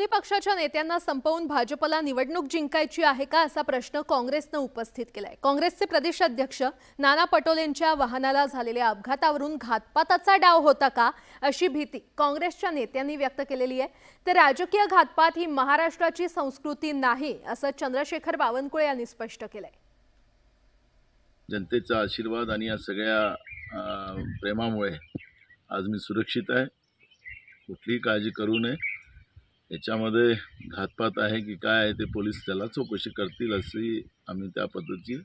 विरोधी पक्षाच्या नेत्यांना संपवून भाजपला निवडणूक जिंकायची आहे का असा प्रश्न काँग्रेसने उपस्थित केलाय। काँग्रेसचे प्रदेश अध्यक्ष नाना पटोलेंच्या वाहनाला झालेल्या अपघातावरून घातपाताचा डाव होता का अशी भीती काँग्रेसच्या नेत्यांनी व्यक्त केलेली आहे। तर राजकीय घातपात ही महाराष्ट्राची संस्कृती नाही असं चंद्रशेखर बावनकुळे यांनी स्पष्ट केलंय। जनतेचा आशीर्वाद आणि या सगळ्या प्रेमामुळे आज मी सुरक्षित आहे। कुठली काळजी करू नये। याच्यामध्ये घातपात आहे की काय आहे ते पोलीस त्याला चौकशी करतील अशी आम्ही त्या पद्धतीची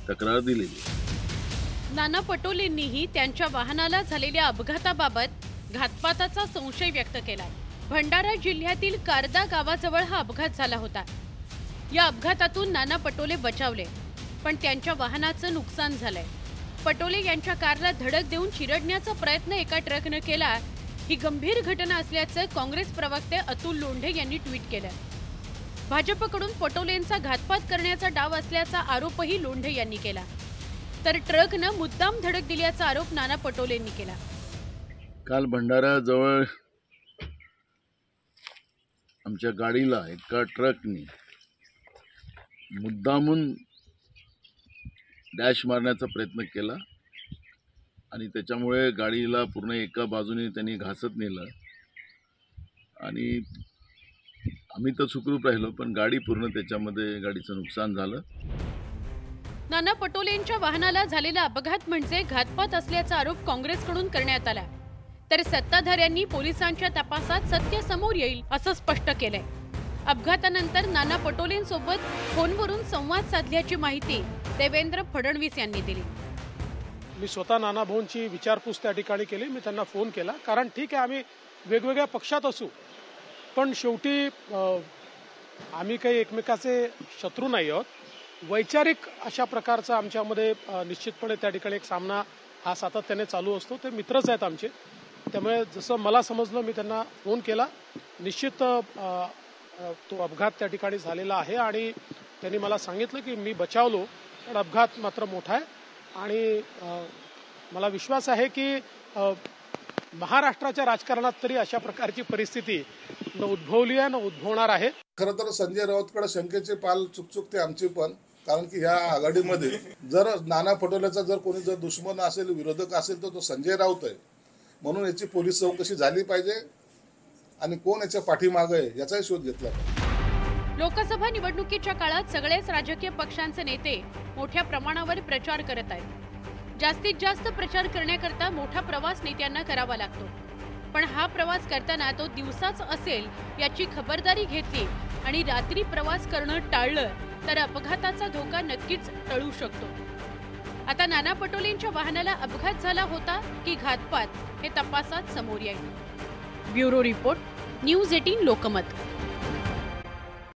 तक्रार दिलेली आहे। नाना पटोलेंनीही त्यांच्या वाहनाला झालेल्या अपघाताबाबत घातपाताचा संशय व्यक्त केलाय। भंडारा जिल्ह्यातील कारदा गावाजवळ हा अपघात झाला होता। या अपघातातून नाना पटोले बचावले, पण त्यांच्या वाहनाचं नुकसान झालंय। पटोले यांच्या कारला धडक देऊन चिरडण्याचा प्रयत्न एका ट्रकने केला। ही गंभीर घटना असल्याचं काँग्रेस प्रवक्ते अतुल लोंढे यांनी ट्विट केलं। भाजपकडून पटोलेंचा घातपात करण्याचा डाव असल्याचा आरोपही लोंढे यांनी केला। तर ट्रकनं मुद्दाम धडक दिल्याचा आरोप नाना पटोलेंनी केला। काल भंडारा जवळ आमच्या गाडीला एका ट्रकने मुद्दामून डॅश मारण्याचा प्रयत्न केला आणि त्याच्यामुळे गाडीला पूर्ण एका बाजूने त्यांनी घासत नेलं आणि आम्ही तर सुखरूप राहिलो, पण गाडी पूर्ण त्याच्यामध्ये गाडीचं नुकसान झालं। नाना पटोलेंच्या वाहनाला झालेला अपघात म्हणजे घातपात असल्याचा आरोप काँग्रेसकडून करण्यात आला। तर सत्ताधाऱ्यांनी पोलिसांच्या तपासात सत्य समोर येईल असं स्पष्ट केलंय। अपघातानंतर नाना पटोलेंसोबत फोनवरून संवाद साधल्याची माहिती देवेंद्र फडणवीस यांनी दिली। मी स्वतः नाना भाऊंची विचारपूस त्या ठिकाणी केली। मी त्यांना फोन केला, कारण ठीक आहे आम्ही वेगवेगळ्या पक्षात असू, पण शेवटी आम्ही काही एकमेकाचे शत्रू नाही आहोत। वैचारिक अशा प्रकारचा आमच्यामध्ये निश्चितपणे त्या ठिकाणी एक सामना हा सातत्याने चालू असतो। ते मित्रच आहेत आमचे, त्यामुळे जसं मला समजलं मी त्यांना फोन केला। निश्चित तो अपघात त्या ठिकाणी झालेला आहे आणि त्यांनी मला सांगितलं की मी बचावलो, पण अपघात मात्र मोठा आहे आणि मला विश्वास आहे की महाराष्ट्राच्या राजकारणात तरी अशा प्रकारची परिस्थिती न उद्भवली आहे न उद्भवणार आहे। खरं तर संजय राऊतकडे शंकेचे पाल चुकचुकते आमची पण, कारण की ह्या आघाडीमध्ये जर नाना पटोलेचा जर कोणी जर दुश्मन असेल, विरोधक असेल, तर तो संजय राऊत आहे। म्हणून याची पोलीस चौकशी झाली पाहिजे आणि कोण याच्या पाठीमागे आहे याचाही शोध घेतला पाहिजे। लोकसभा निवडणुकीच्या काळात सगळेच राजकीय पक्षांचे नेते मोठ्या प्रमाणावर प्रचार करत आहेत। जास्तीत जास्त प्रचार करण्याकरता मोठा प्रवास नेत्यांना करावा लागतो, पण हा प्रवास करताना तो दिवसाच असेल याची खबरदारी घेतली आणि रात्री प्रवास करणं टाळलं तर अपघाताचा धोका नक्कीच टळू शकतो। आता नाना पटोलेंच्या वाहनाला अपघात झाला होता की घातपात हे तपासात समोर येईल। Bureau report, news 18 Lokmat.